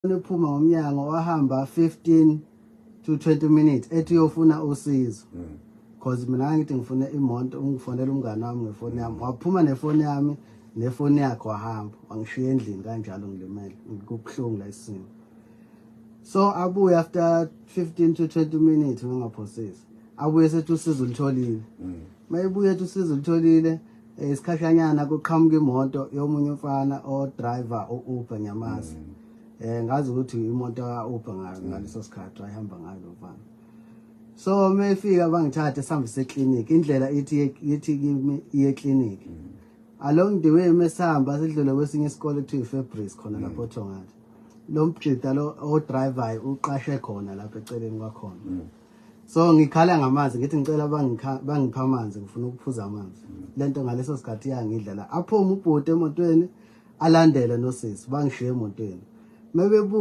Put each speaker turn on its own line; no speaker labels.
Uphuma ngomnyango wahamba 15 to 20 minutes ethi uyofuna usizo because mina ngithi ngifuna imoto ungifonela umngane wami ngefoni yami waphuma nefoni yami nefoni yakhe wahamba wangishiya endlini kanjalo ngilimele ngikubuhlungu la isimo. So abuye after 15 to 20 minutes ngingaphosisi abuye sethi usizo ulitholile mayebuye ethi usizo ulitholile isikhashanyana kuqhamuka imoto yomunye umfana o driver o Uber nyamazi ngazi ukuthi imoto ka Uber ngaleso sikhathi ayihamba ngayo lo mfana. So mefika bangithatha esambise eClinic indlela ithi kimi eClinic along the way mesihamba sidlule kwesinye isikole ekuthiwa iFabrice khona lapho Thongata lo mbhida lo o driver uqashe khona lapha eceleni kwakhona. So ngikhala ngamanzi ngithi ngicela bangipha amanzi ngifuna ukuphuza amanzi lento ngaleso sikhathi yangidla la aphuma ubhuti emotweni alandele nosisi bangishiye emotweni.